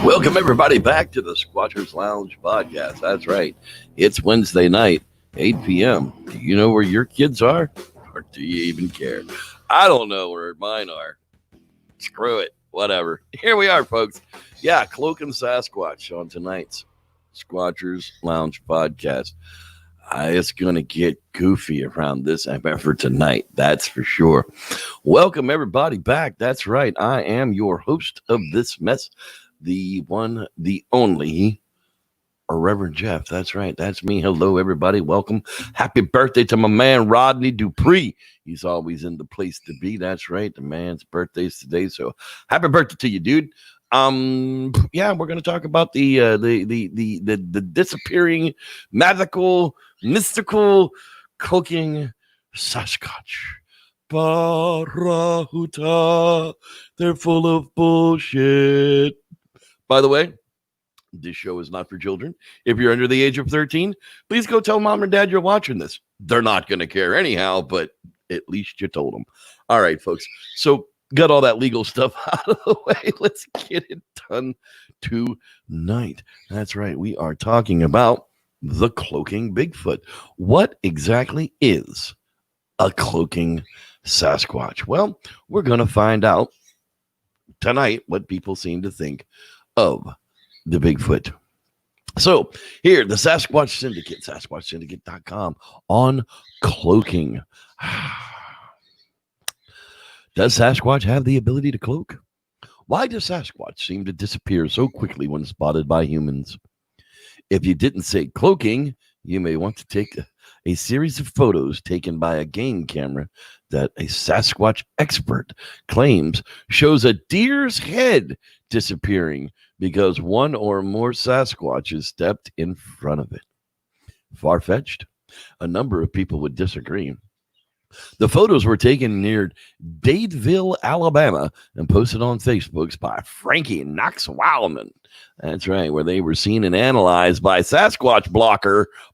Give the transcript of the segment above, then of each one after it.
Welcome, everybody, back to the Squatters Lounge podcast. That's right. It's Wednesday night, 8 p.m. Do you know where your kids are? Or do you even care? I don't know where mine are. Screw it. Whatever. Here we are, folks. Yeah, Cloaking Sasquatch on tonight's Squatters Lounge podcast. It's going to get goofy around this effort tonight. That's for sure. Welcome, everybody, back. That's right. I am your host of this mess. The one, the only, Reverend Jeff. That's right. That's me. Hello, everybody. Welcome. Happy birthday to my man, Rodney Dupree. He's always in the place to be. That's right. The man's birthday's today. So happy birthday to you, dude. Yeah, we're going to talk about the disappearing, magical, mystical, cloaking Sasquatch. Barahuta. They're full of bullshit. By the way, this show is not for children. If you're under the age of 13, please go tell mom or dad you're watching this. They're not going to care anyhow, but at least you told them. All right, folks. So got all that legal stuff out of the way. Let's get it done tonight. That's right. We are talking about the cloaking Bigfoot. What exactly is a cloaking Sasquatch? Well, we're going to find out tonight what people seem to think of the Bigfoot. So here, the Sasquatch Syndicate, SasquatchSyndicate.com on cloaking. Does Sasquatch have the ability to cloak? Why does Sasquatch seem to disappear so quickly when spotted by humans? If you didn't say cloaking, you may want to take a series of photos taken by a game camera that a Sasquatch expert claims shows a deer's head disappearing because one or more Sasquatches stepped in front of it. Far-fetched? A number of people would disagree. The photos were taken near Dadeville, Alabama, and posted on Facebook by Frankie Knox Wildman. That's right, where they were seen and analyzed by Sasquatch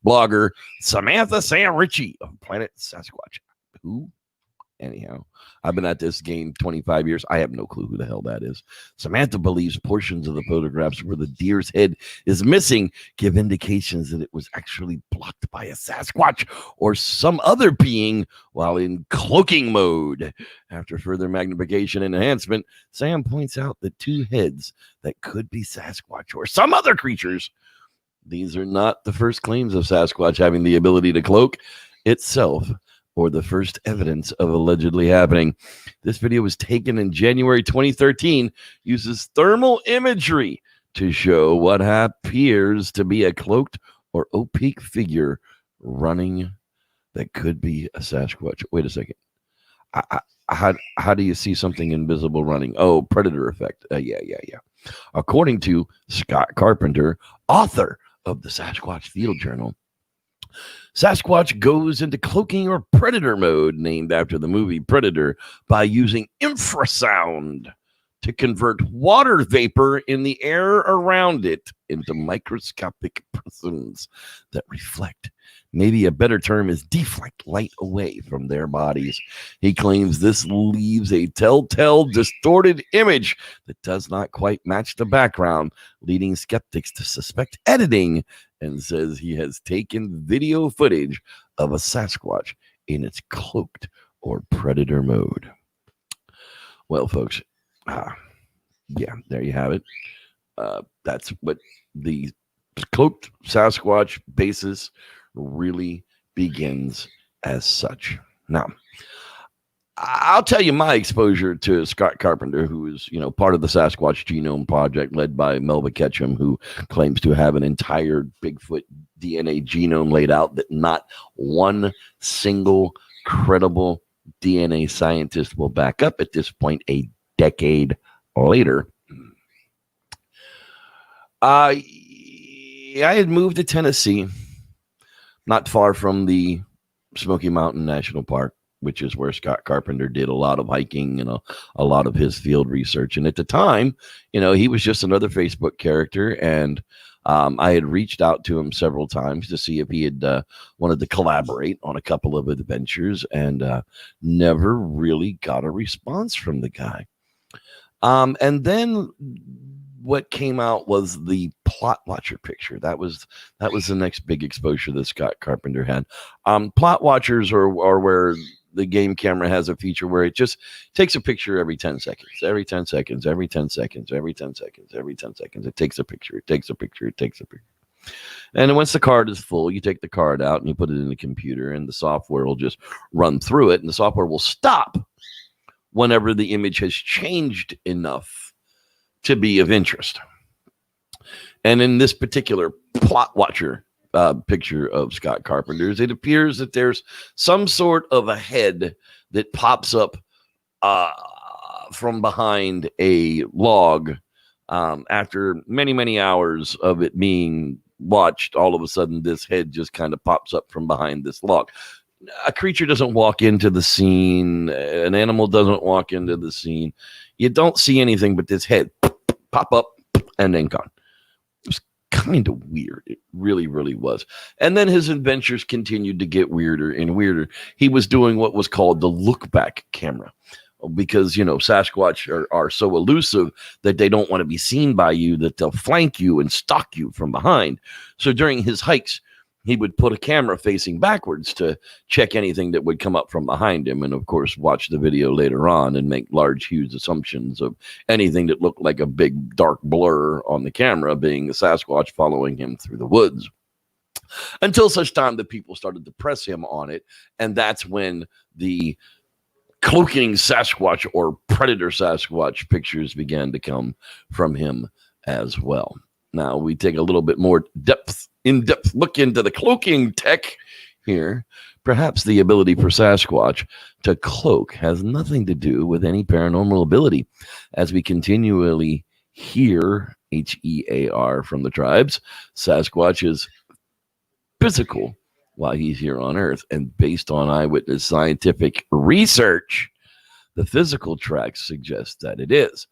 blogger Samantha Sam Ritchie of Planet Sasquatch. Who? Anyhow, I've been at this game 25 years. I have no clue who the hell that is. Samantha believes portions of the photographs where the deer's head is missing give indications that it was actually blocked by a Sasquatch or some other being while in cloaking mode. After further magnification and enhancement, Sam points out the two heads that could be Sasquatch or some other creatures. These are not the first claims of Sasquatch having the ability to cloak itself, or the first evidence of allegedly happening. This video was taken in January 2013, uses thermal imagery to show what appears to be a cloaked or opaque figure running that could be a Sasquatch. Wait a second. How do you see something invisible running? Oh, predator effect. Yeah. According to Scott Carpenter, author of the Sasquatch Field Journal, Sasquatch goes into cloaking or predator mode, named after the movie Predator, by using infrasound to convert water vapor in the air around it into microscopic prisms that reflect. Maybe a better term is deflect light away from their bodies. He claims this leaves a telltale distorted image that does not quite match the background, leading skeptics to suspect editing, and says he has taken video footage of a Sasquatch in its cloaked or predator mode. Well, folks, yeah, there you have it. That's what the cloaked Sasquatch basis really begins as such. Now, I'll tell you my exposure to Scott Carpenter, who is, part of the Sasquatch Genome Project led by Melba Ketchum, who claims to have an entire Bigfoot DNA genome laid out that not one single credible DNA scientist will back up at this point, a decade later. I had moved to Tennessee, not far from the Smoky Mountain National Park, which is where Scott Carpenter did a lot of hiking and a lot of his field research. And at the time, he was just another Facebook character. And I had reached out to him several times to see if he had wanted to collaborate on a couple of adventures, and never really got a response from the guy. And then what came out was the Plot Watcher picture. That was the next big exposure that Scott Carpenter had. Plot Watchers are where the game camera has a feature where it just takes a picture every 10 seconds. Every 10 seconds, every 10 seconds, every 10 seconds, every 10 seconds. It takes a picture. It takes a picture. It takes a picture. And once the card is full, you take the card out and you put it in the computer, and the software will just run through it, and the software will stop whenever the image has changed enough to be of interest. And in this particular Plot Watcher picture of Scott Carpenter's, it appears that there's some sort of a head that pops up from behind a log after many, many hours of it being watched. All of a sudden, this head just kind of pops up from behind this log. A creature doesn't walk into the scene. An animal doesn't walk into the scene. You don't see anything but this head pop up and then gone. It was kind of weird. It really, really was. And then his adventures continued to get weirder and weirder. He was doing what was called the look back camera, because, Sasquatch are so elusive that they don't want to be seen by you, that they'll flank you and stalk you from behind. So during his hikes, he would put a camera facing backwards to check anything that would come up from behind him. And of course, watch the video later on and make large, huge assumptions of anything that looked like a big dark blur on the camera being a Sasquatch following him through the woods. Until such time that people started to press him on it. And that's when the cloaking Sasquatch or predator Sasquatch pictures began to come from him as well. Now we take a little bit more in-depth look into the cloaking tech here. Perhaps the ability for Sasquatch to cloak has nothing to do with any paranormal ability. As we continually hear HEAR from the tribes, Sasquatch is physical while he's here on Earth. And based on eyewitness scientific research, the physical tracks suggest that it is.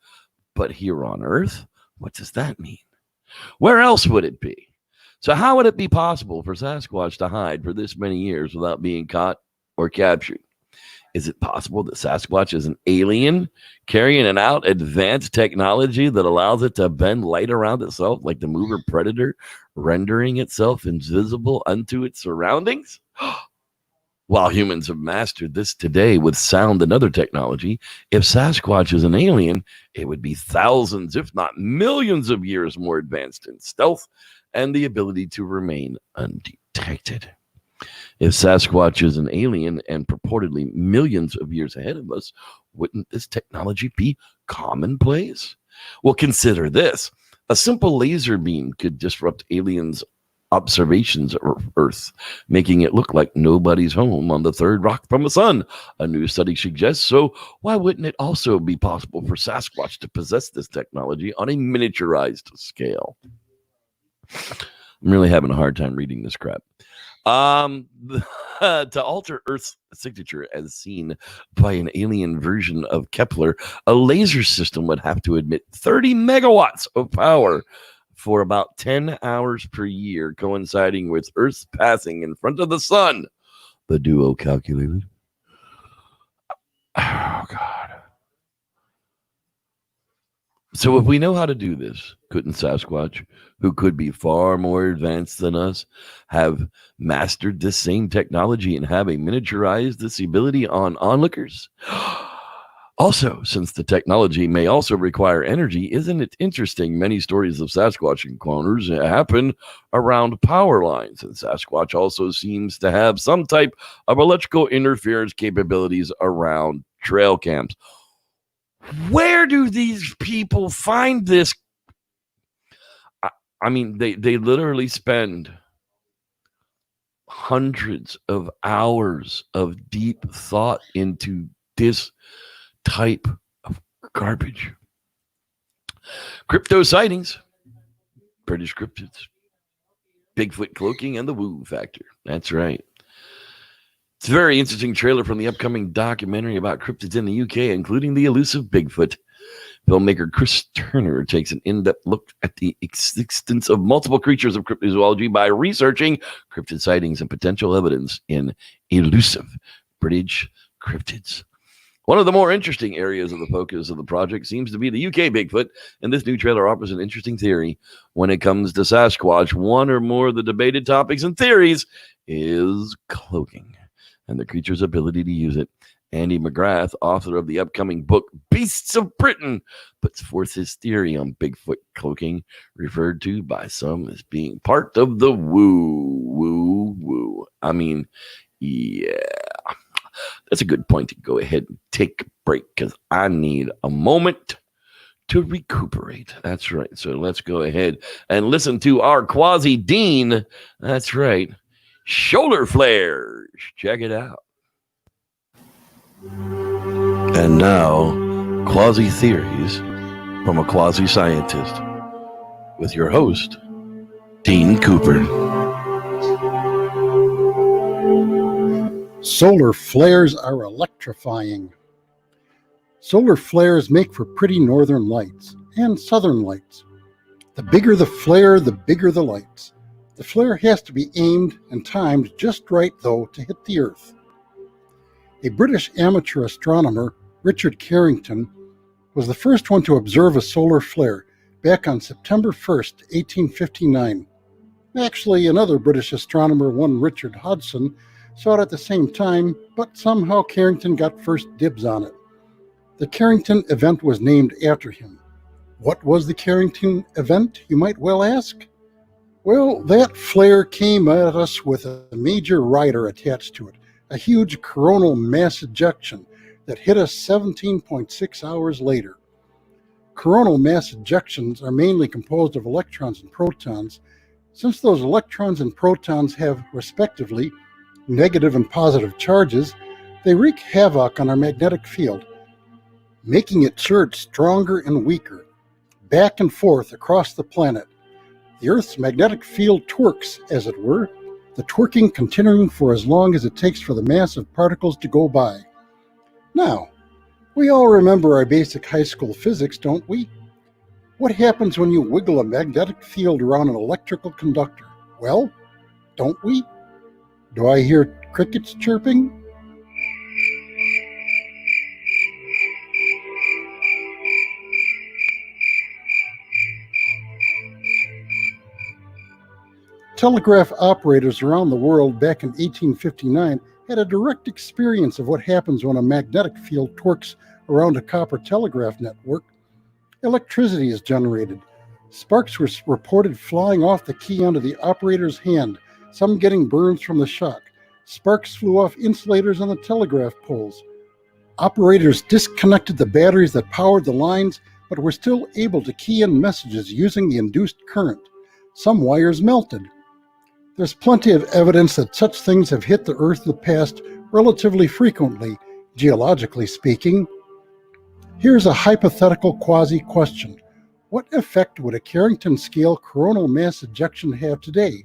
But here on Earth, what does that mean? Where else would it be? So how would it be possible for Sasquatch to hide for this many years without being caught or captured? Is it possible that Sasquatch is an alien carrying out advanced technology that allows it to bend light around itself like the mover predator, rendering itself invisible unto its surroundings? While humans have mastered this today with sound and other technology, if Sasquatch is an alien, it would be thousands, if not millions of years more advanced in stealth and the ability to remain undetected. If Sasquatch is an alien and purportedly millions of years ahead of us, wouldn't this technology be commonplace? Well, consider this. A simple laser beam could disrupt aliens' observations of Earth, making it look like nobody's home on the third rock from the sun, a new study suggests. So why wouldn't it also be possible for Sasquatch to possess this technology on a miniaturized scale? I'm really having a hard time reading this crap. To alter Earth's signature as seen by an alien version of Kepler, a laser system would have to emit 30 megawatts of power for about 10 hours per year, coinciding with Earth's passing in front of the sun. The duo calculated. Oh, God. So if we know how to do this, couldn't Sasquatch, who could be far more advanced than us, have mastered this same technology and have a miniaturized this ability on onlookers? Also, since the technology may also require energy, isn't it interesting many stories of Sasquatch encounters happen around power lines? And Sasquatch also seems to have some type of electrical interference capabilities around trail cams. Where do these people find this? I mean, they literally spend hundreds of hours of deep thought into this type of garbage. Crypto sightings, British cryptids, Bigfoot cloaking, and the woo factor. That's right. It's a very interesting trailer from the upcoming documentary about cryptids in the UK, including the elusive Bigfoot. Filmmaker Chris Turner takes an in-depth look at the existence of multiple creatures of cryptozoology by researching cryptid sightings and potential evidence in elusive British cryptids. One of the more interesting areas of the focus of the project seems to be the UK Bigfoot, and this new trailer offers an interesting theory. When it comes to Sasquatch, one or more of the debated topics and theories is cloaking and the creature's ability to use it. Andy McGrath, author of the upcoming book Beasts of Britain, puts forth his theory on Bigfoot cloaking, referred to by some as being part of the woo. I mean, yeah. That's a good point to go ahead and take a break because I need a moment to recuperate. That's right. So let's go ahead and listen to our Quasi Dean. That's right. Shoulder flares. Check it out. And now, Quasi Theories from a Quasi Scientist with your host, Dean Cooper. Solar flares are electrifying. Solar flares make for pretty northern lights and southern lights. The bigger the flare, the bigger the lights. The flare has to be aimed and timed just right, though, to hit the Earth. A British amateur astronomer, Richard Carrington, was the first one to observe a solar flare back on September 1st, 1859. Actually, another British astronomer, one Richard Hodgson, saw it at the same time, but somehow Carrington got first dibs on it. The Carrington event was named after him. What was the Carrington event, you might well ask? Well, that flare came at us with a major rider attached to it, a huge coronal mass ejection that hit us 17.6 hours later. Coronal mass ejections are mainly composed of electrons and protons. Since those electrons and protons have, respectively, negative and positive charges, they wreak havoc on our magnetic field, making it surge stronger and weaker, back and forth across the planet. The Earth's magnetic field twerks, as it were, the twerking continuing for as long as it takes for the mass of particles to go by. Now, we all remember our basic high school physics, don't we? What happens when you wiggle a magnetic field around an electrical conductor? Well, don't we? Do I hear crickets chirping? Telegraph operators around the world back in 1859 had a direct experience of what happens when a magnetic field twerks around a copper telegraph network. Electricity is generated. Sparks were reported flying off the key onto the operator's hand, some getting burns from the shock. Sparks flew off insulators on the telegraph poles. Operators disconnected the batteries that powered the lines, but were still able to key in messages using the induced current. Some wires melted. There's plenty of evidence that such things have hit the Earth in the past relatively frequently, geologically speaking. Here's a hypothetical quasi-question. What effect would a Carrington-scale coronal mass ejection have today?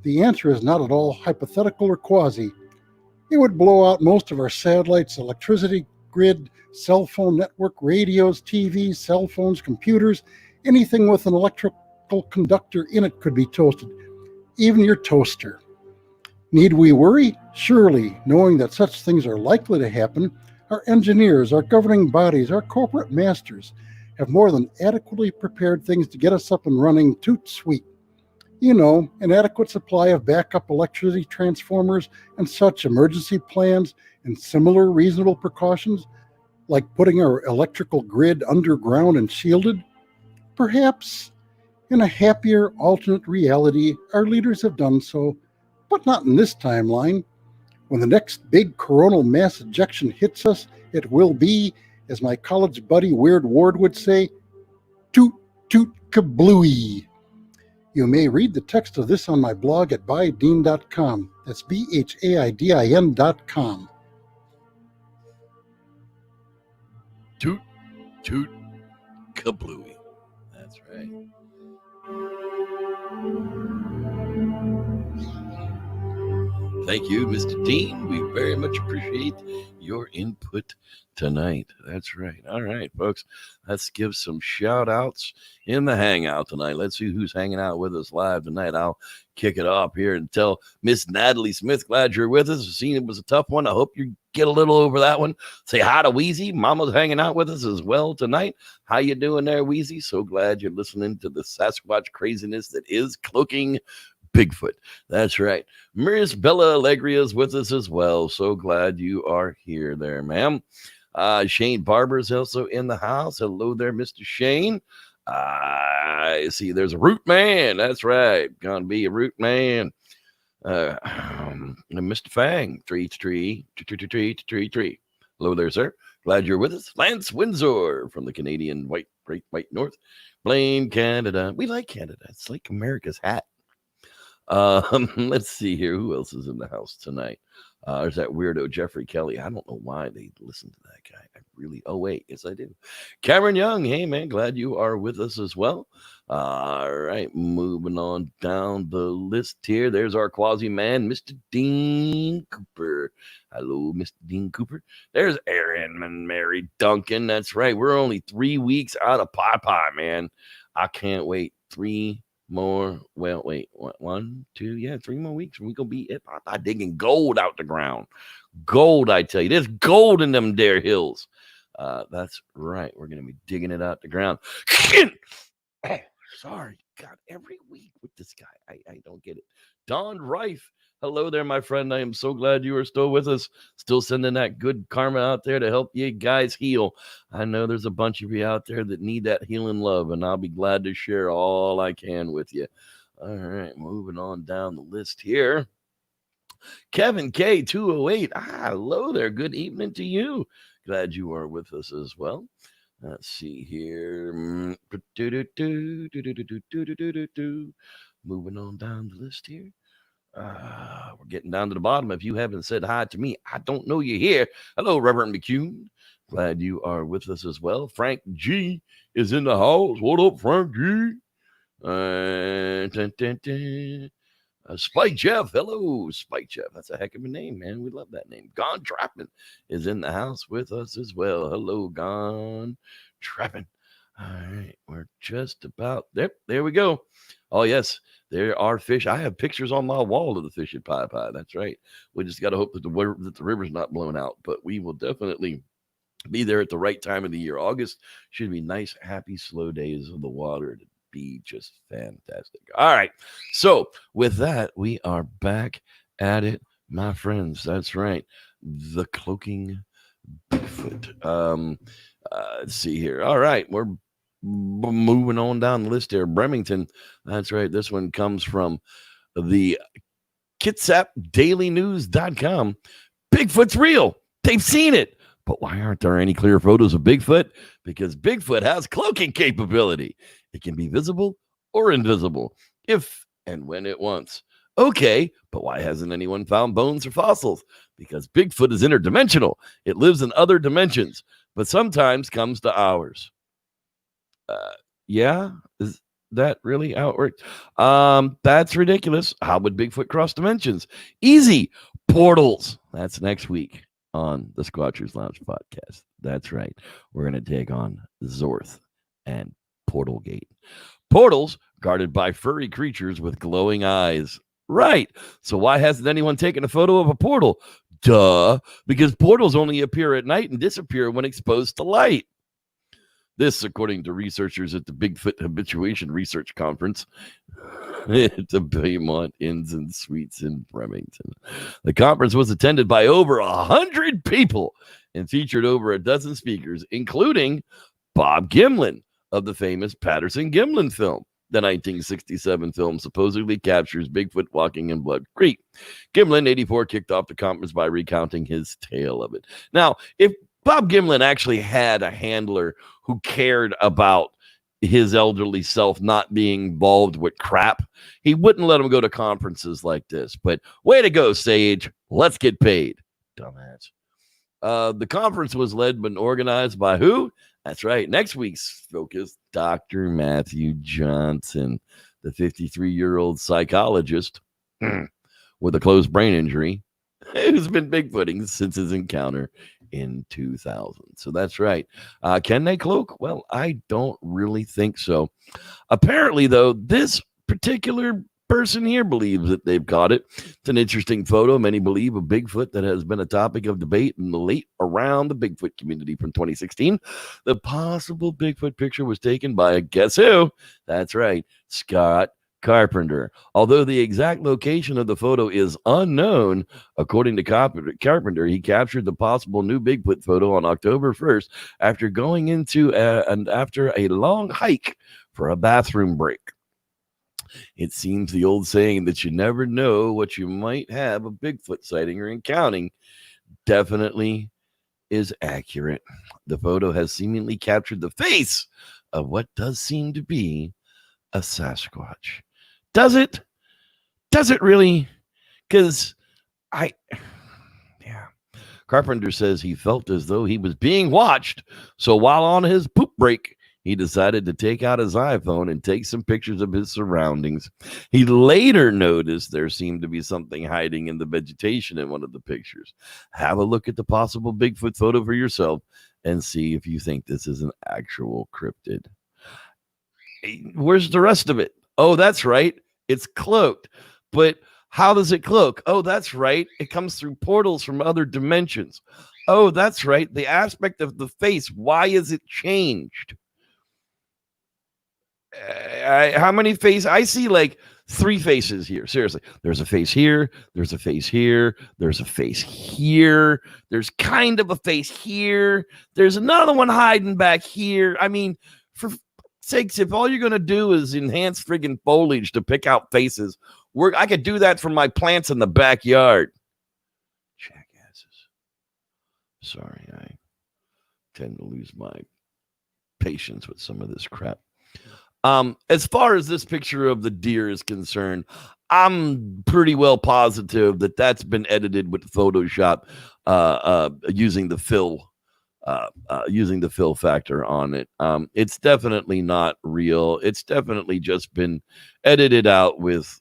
The answer is not at all hypothetical or quasi. It would blow out most of our satellites, electricity grid, cell phone network, radios, TVs, cell phones, computers. Anything with an electrical conductor in it could be toasted, even your toaster. Need we worry? Surely, knowing that such things are likely to happen, our engineers, our governing bodies, our corporate masters have more than adequately prepared things to get us up and running toot sweet. You know, an adequate supply of backup electricity transformers and such emergency plans and similar reasonable precautions, like putting our electrical grid underground and shielded. Perhaps, in a happier alternate reality, our leaders have done so, but not in this timeline. When the next big coronal mass ejection hits us, it will be, as my college buddy Weird Ward would say, toot toot kablooey. You may read the text of this on my blog at bydean.com. That's BHAIDIN.com. Toot, toot, kablooey. That's right. Thank you, Mr. Dean. We very much appreciate your input tonight. That's right. All right, folks. Let's give some shout outs in the hangout tonight. Let's see who's hanging out with us live tonight. I'll kick it off here and tell Miss Natalie Smith, glad you're with us. Seen it was a tough one. I hope you get a little over that one. Say hi to Wheezy. Mama's hanging out with us as well tonight. How you doing there, Wheezy? So glad you're listening to the Sasquatch craziness that is Cloaking Bigfoot. That's right. Miss Bella Allegria is with us as well. So glad you are here there, ma'am. Shane Barber is also in the house. Hello there, Mr. Shane. I see there's a root man. That's right. Gonna be a root man. Mr. Fang, tree. Hello there, sir. Glad you're with us. Lance Windsor from the Canadian Great White North. Blame Canada. We like Canada. It's like America's hat. Let's see here. Who else is in the house tonight? There's that weirdo Jeffrey Kelly. I don't know why they listen to that guy. Oh, wait. Yes, I do. Cameron Young. Hey, man. Glad you are with us as well. All right. Moving on down the list here. There's our quasi man, Mr. Dean Cooper. Hello, Mr. Dean Cooper. There's Aaron and Mary Duncan. That's right. We're only 3 weeks out of Pie, man. I can't wait. 3 more. Well, wait, 1, 2, 3 more weeks. We gonna be at Popeye digging gold out the ground. Gold, I tell you, there's gold in them there hills. That's right. We're gonna be digging it out the ground. Sorry, God, every week with this guy, I don't get it. Don Rife. Hello there, my friend. I am so glad you are still with us. Still sending that good karma out there to help you guys heal. I know there's a bunch of you out there that need that healing love, and I'll be glad to share all I can with you. All right, moving on down the list here. Kevin K208. Hello there. Good evening to you. Glad you are with us as well. Let's see here. Moving on down the list here. We're getting down to the bottom. If you haven't said hi to me, I don't know you're here. Hello, Reverend McCune. Glad you are with us as well. Frank G is in the house. What up, Frank G? Spike Jeff. Hello, Spike Jeff. That's a heck of a name, man. We love that name. Gone Trappin is in the house with us as well. Hello, Gone Trappin. All right, we're just about there. There we go. Oh, yes, there are fish. I have pictures on my wall of the fish at Pie. That's right. We just got to hope that the river's not blown out, but we will definitely be there at the right time of the year. August should be nice, happy, slow days of the water to be just fantastic. All right. So with that, we are back at it, my friends. That's right. The Cloaking Bigfoot. Let's see here. All right. We're moving on down the list here. Bremerton. That's right. This one comes from the KitsapDailyNews.com. Bigfoot's real. They've seen it. But why aren't there any clear photos of Bigfoot? Because Bigfoot has cloaking capability. It can be visible or invisible if and when it wants. Okay, but why hasn't anyone found bones or fossils? Because Bigfoot is interdimensional. It lives in other dimensions, but sometimes comes to ours. Yeah, is that really how it works? That's ridiculous. How would Bigfoot cross dimensions? Easy. Portals. That's next week on the Squatchers Lounge podcast. That's right. We're going to take on Zorth and Portal Gate. Portals guarded by furry creatures with glowing eyes. Right. So why hasn't anyone taken a photo of a portal? Duh. Because portals only appear at night and disappear when exposed to light. This, according to researchers at the Bigfoot Habituation Research Conference at the Baymont Inns and Suites in Bremerton. The conference was attended by over 100 people and featured over a dozen speakers, including Bob Gimlin of the famous Patterson-Gimlin film. The 1967 film supposedly captures Bigfoot walking in Blood Creek. Gimlin, 84, kicked off the conference by recounting his tale of it. Now, if Bob Gimlin actually had a handler who cared about his elderly self not being involved with crap, he wouldn't let him go to conferences like this. But way to go, Sage. Let's get paid. Dumbass. The conference was led and organized by who? That's right. Next week's focus, Dr. Matthew Johnson, the 53-year-old psychologist. with a closed brain injury who's been Bigfooting since his encounter in 2000. So that's right. Can they cloak? Well, I don't really think so. Apparently, though, this particular person here believes that they've caught it. It's an interesting photo. Many believe a Bigfoot that has been a topic of debate in the late around the Bigfoot community from 2016. The possible Bigfoot picture was taken by, guess who? That's right, Scott Carpenter. Although the exact location of the photo is unknown, according to Carpenter, he captured the possible new Bigfoot photo on October 1st after going into after a long hike for a bathroom break. It seems the old saying that you never know what you might have a Bigfoot sighting or encountering definitely is accurate. The photo has seemingly captured the face of what does seem to be a Sasquatch. Does it? Does it really? Because Carpenter says he felt as though he was being watched. So while on his poop break, he decided to take out his iPhone and take some pictures of his surroundings. He later noticed there seemed to be something hiding in the vegetation in one of the pictures. Have a look at the possible Bigfoot photo for yourself and see if you think this is an actual cryptid. Where's the rest of it? Oh, that's right. It's cloaked. But how does it cloak? Oh, that's right. It comes through portals from other dimensions. Oh, that's right. The aspect of the face. Why is it changed? How many faces? I see like 3 faces here. Seriously, there's a face here. There's a face here. There's a face here. There's kind of a face here. There's another one hiding back here. I mean, for sakes, if all you're going to do is enhance friggin' foliage to pick out faces, I could do that for my plants in the backyard. Jackasses. Sorry, I tend to lose my patience with some of this crap. As far as this picture of the deer is concerned, I'm pretty well positive that that's been edited with Photoshop, using the fill factor on it. It's definitely not real. It's definitely just been edited out with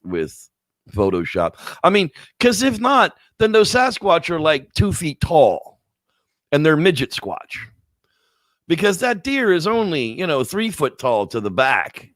Photoshop. I mean, because if not, then those Sasquatch are like 2 feet tall, and they're midget squatch. Because that deer is only, 3 foot tall to the back.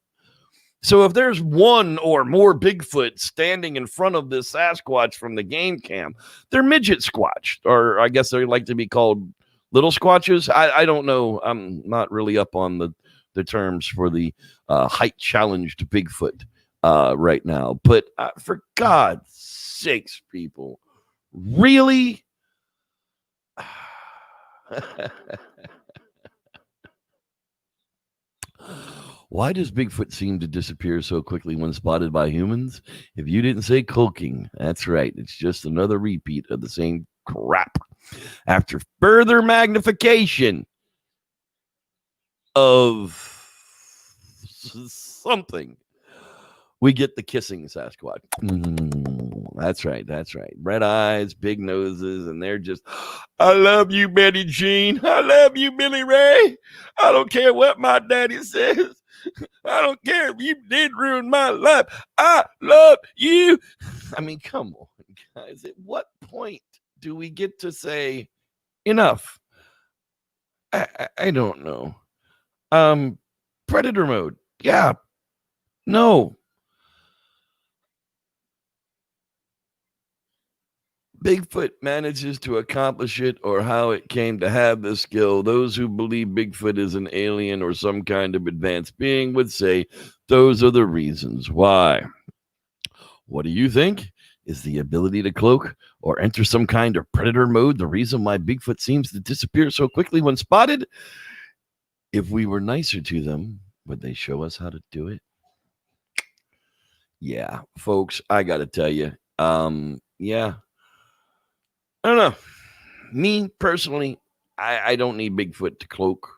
So if there's one or more Bigfoot standing in front of this Sasquatch from the game cam, they're midget squatch, or I guess they like to be called little squatches. I don't know. I'm not really up on the terms for the height challenged Bigfoot right now. But for God's sakes, people, really? Why does Bigfoot seem to disappear so quickly when spotted by humans? If you didn't say cloaking, that's right. It's just another repeat of the same crap. After further magnification of something, we get the kissing Sasquatch. That's right. That's right. Red eyes, big noses, and they're just, I love you, Betty Jean. I love you, Billy Ray. I don't care what my daddy says. I don't care if you did ruin my life. I love you. I mean, come on, guys. At what point do we get to say enough? I don't know. Predator mode. Yeah. No. Bigfoot manages to accomplish it, or how it came to have this skill. Those who believe Bigfoot is an alien or some kind of advanced being would say those are the reasons why. What do you think? Is the ability to cloak or enter some kind of predator mode the reason why Bigfoot seems to disappear so quickly when spotted? If we were nicer to them, would they show us how to do it? Yeah, folks, I got to tell you, yeah. I don't know. Me, personally, I don't need Bigfoot to cloak.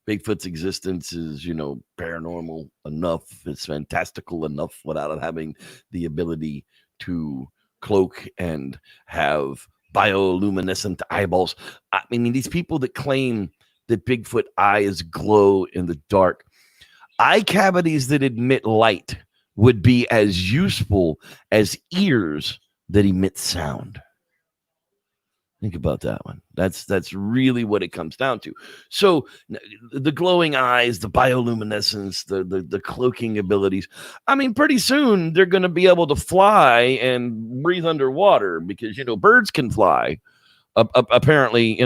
Bigfoot's existence is, paranormal enough. It's fantastical enough without having the ability to cloak and have bioluminescent eyeballs. I mean, these people that claim that Bigfoot eyes glow in the dark, eye cavities that emit light would be as useful as ears that emit sound. Think about that one. That's really what it comes down to. So the glowing eyes, the bioluminescence, the cloaking abilities. I mean, pretty soon they're going to be able to fly and breathe underwater because, birds can fly. Apparently,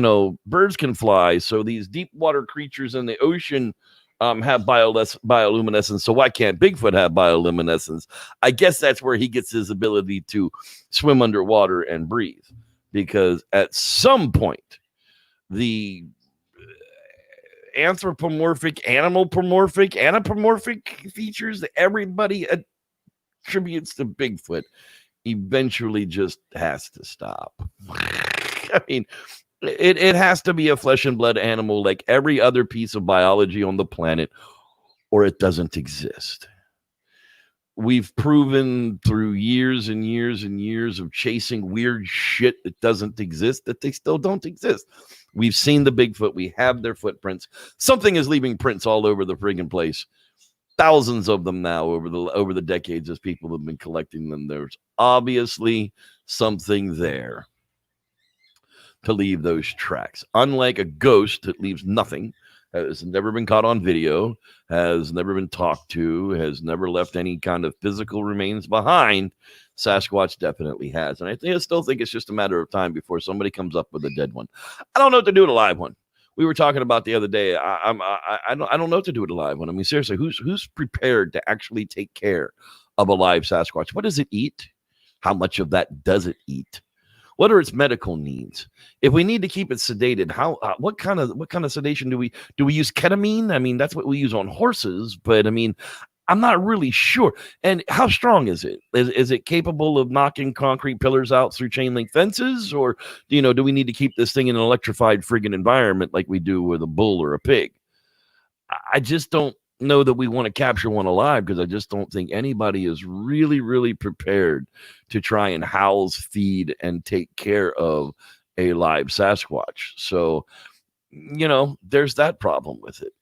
birds can fly. So these deep water creatures in the ocean have bioluminescence. So why can't Bigfoot have bioluminescence? I guess that's where he gets his ability to swim underwater and breathe. Because at some point, the anthropomorphic features that everybody attributes to Bigfoot eventually just has to stop. I mean, it has to be a flesh and blood animal like every other piece of biology on the planet, or it doesn't exist. We've proven through years and years and years of chasing weird shit that doesn't exist that they still don't exist. We've seen the Bigfoot. We have their footprints. Something is leaving prints all over the friggin' place. Thousands of them now over the decades as people have been collecting them. There's obviously something there to leave those tracks. Unlike a ghost that leaves nothing, has never been caught on video, has never been talked to, has never left any kind of physical remains behind, Sasquatch definitely has. And I still think it's just a matter of time before somebody comes up with a dead one. I don't know what to do with a live one. We were talking about the other day. I don't know what to do with a live one. I mean, seriously, who's prepared to actually take care of a live Sasquatch? What does it eat? How much of that does it eat? What are its medical needs? If we need to keep it sedated, what kind of sedation do we use? Ketamine? I mean, that's what we use on horses, but I mean, I'm not really sure. And how strong is it? Is it capable of knocking concrete pillars out through chain link fences, or do we need to keep this thing in an electrified friggin' environment like we do with a bull or a pig? I just don't know that we want to capture one alive, because I just don't think anybody is really, really prepared to try and house, feed, and take care of a live Sasquatch. So, there's that problem with it.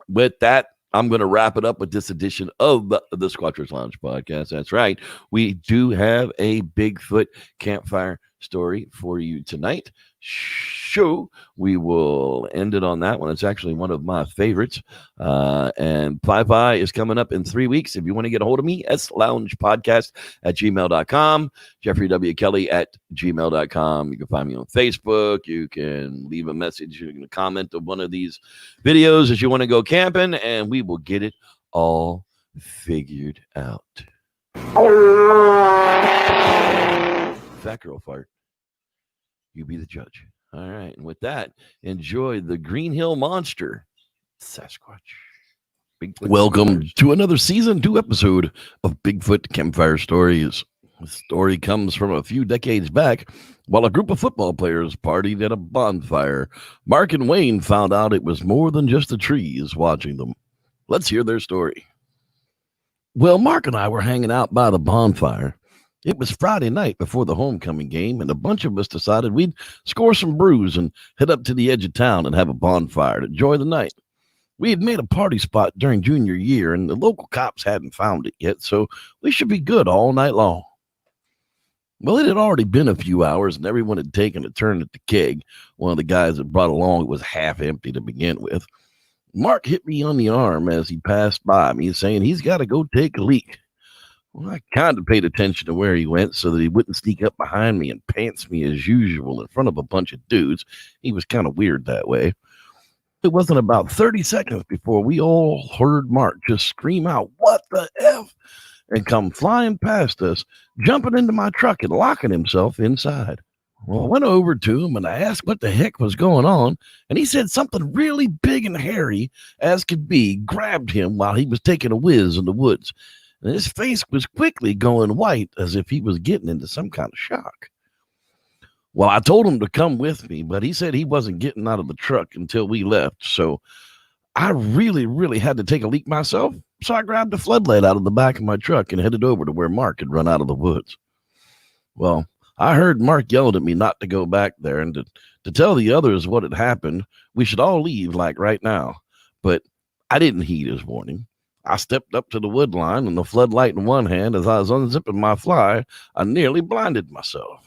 With that, I'm going to wrap it up with this edition of the Squatchers Lounge podcast. That's right. We do have a Bigfoot campfire story for you tonight. Show. We will end it on that one. It's actually one of my favorites. And Pi is coming up in 3 weeks. If you want to get a hold of me, sloungepodcast@gmail.com, Jeffrey W. Kelly @gmail.com. You can find me on Facebook. You can leave a message. You can comment on one of these videos as you want to go camping, and we will get it all figured out. Fat girl fart. You be the judge. All right. And with that, enjoy the Green Hill Monster, Sasquatch. Bigfoot. Welcome to another season 2 episode of Bigfoot Campfire Stories. The story comes from a few decades back. While a group of football players partied at a bonfire, Mark and Wayne found out it was more than just the trees watching them. Let's hear their story. Well, Mark and I were hanging out by the bonfire. It was Friday night before the homecoming game, and a bunch of us decided we'd score some brews and head up to the edge of town and have a bonfire to enjoy the night. We had made a party spot during junior year, and the local cops hadn't found it yet, so we should be good all night long. Well, it had already been a few hours, and everyone had taken a turn at the keg. One of the guys that brought along was half empty to begin with. Mark hit me on the arm as he passed by me, saying he's got to go take a leak. Well, I kind of paid attention to where he went so that he wouldn't sneak up behind me and pants me as usual in front of a bunch of dudes. He was kind of weird that way. It wasn't about 30 seconds before we all heard Mark just scream out, "What the F?" and come flying past us, jumping into my truck and locking himself inside. Well, I went over to him and I asked what the heck was going on, and he said something really big and hairy as could be grabbed him while he was taking a whiz in the woods. And his face was quickly going white as if he was getting into some kind of shock. Well, I told him to come with me, but he said he wasn't getting out of the truck until we left. So I really, really had to take a leak myself. So I grabbed a floodlight out of the back of my truck and headed over to where Mark had run out of the woods. Well, I heard Mark yelling at me not to go back there and to tell the others what had happened. We should all leave like right now. But I didn't heed his warning. I stepped up to the wood line and the floodlight in one hand. As I was unzipping my fly, I nearly blinded myself.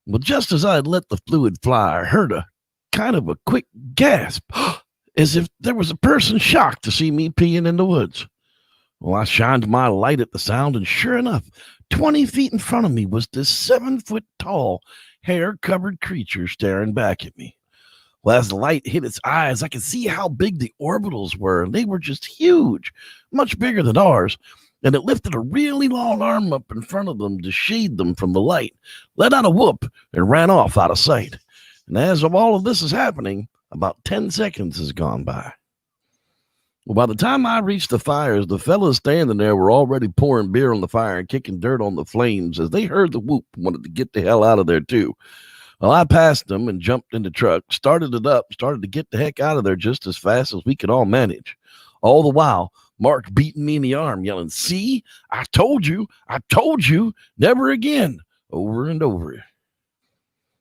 Well, just as I had let the fluid fly, I heard a kind of a quick gasp, as if there was a person shocked to see me peeing in the woods. Well, I shined my light at the sound, and sure enough, 20 feet in front of me was this 7-foot tall, hair covered creature staring back at me. Well, as the light hit its eyes, I could see how big the orbitals were. They were just huge, much bigger than ours. And it lifted a really long arm up in front of them to shade them from the light, let out a whoop, and ran off out of sight. And as of all of this is happening, about 10 seconds has gone by. Well, by the time I reached the fires, the fellas standing there were already pouring beer on the fire and kicking dirt on the flames. As they heard the whoop, wanted to get the hell out of there too. Well, I passed them and jumped in the truck, started it up, started to get the heck out of there just as fast as we could all manage. All the while, Mark beating me in the arm, yelling, "See, I told you, never again," over and over.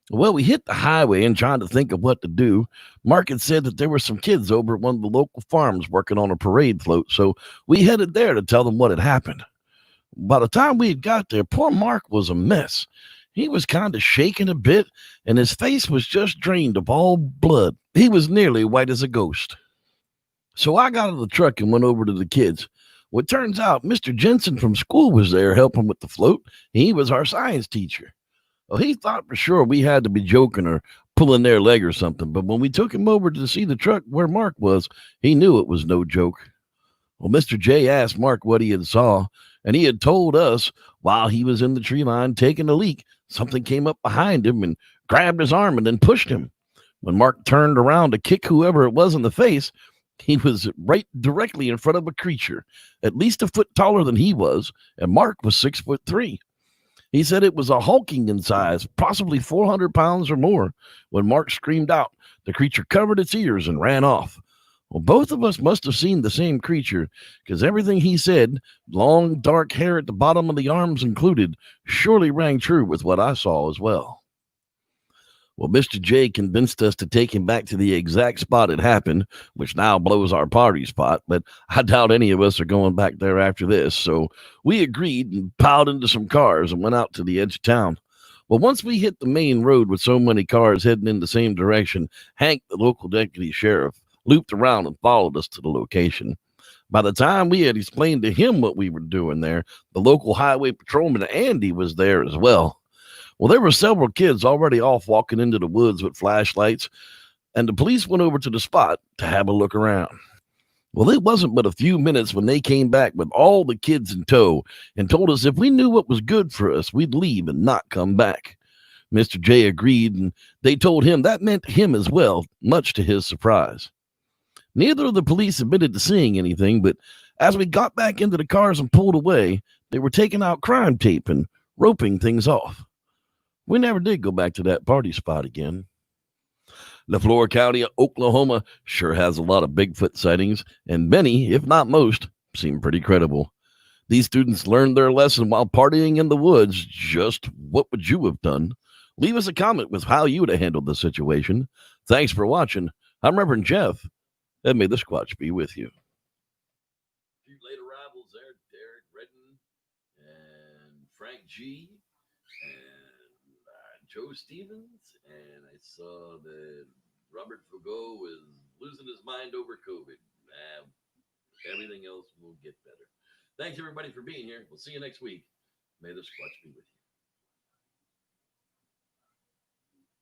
Well, we hit the highway and trying to think of what to do. Mark had said that there were some kids over at one of the local farms working on a parade float, so we headed there to tell them what had happened. By the time we had got there, poor Mark was a mess. He was kind of shaking a bit, and his face was just drained of all blood. He was nearly white as a ghost. So I got out of the truck and went over to the kids. Well, it turns out Mr. Jensen from school was there helping with the float. He was our science teacher. Well, he thought for sure we had to be joking or pulling their leg or something, but when we took him over to see the truck where Mark was, he knew it was no joke. Well, Mr. J asked Mark what he had saw, and he had told us while he was in the tree line taking a leak, something came up behind him and grabbed his arm and then pushed him. When Mark turned around to kick whoever it was in the face, he was right directly in front of a creature, at least a foot taller than he was, and Mark was 6'3". He said it was a hulking in size, possibly 400 pounds or more. When Mark screamed out, the creature covered its ears and ran off. Well, both of us must have seen the same creature, because everything he said, long dark hair at the bottom of the arms included, surely rang true with what I saw as well. Well, Mr. J convinced us to take him back to the exact spot it happened, which now blows our party spot, but I doubt any of us are going back there after this. So we agreed and piled into some cars and went out to the edge of town. Well, once we hit the main road with so many cars heading in the same direction, Hank, the local deputy sheriff, looped around and followed us to the location. By the time we had explained to him what we were doing there, the local highway patrolman Andy was there as well. Well, there were several kids already off walking into the woods with flashlights, and the police went over to the spot to have a look around. Well, it wasn't but a few minutes when they came back with all the kids in tow and told us if we knew what was good for us, we'd leave and not come back. Mr. J agreed, and they told him that meant him as well, much to his surprise. Neither of the police admitted to seeing anything, but as we got back into the cars and pulled away, they were taking out crime tape and roping things off. We never did go back to that party spot again. LaFleur County, Oklahoma sure has a lot of Bigfoot sightings, and many, if not most, seem pretty credible. These students learned their lesson while partying in the woods. Just what would you have done? Leave us a comment with how you would have handled the situation. Thanks for watching. I'm Reverend Jeff, and may the Squatch be with you. A few late arrivals there, Derek Redden and Frank G. Joe Stevens, and I saw that Robert Fogo was losing his mind over COVID. Everything else will get better. Thanks, everybody, for being here. We'll see you next week. May the Squatch be with you.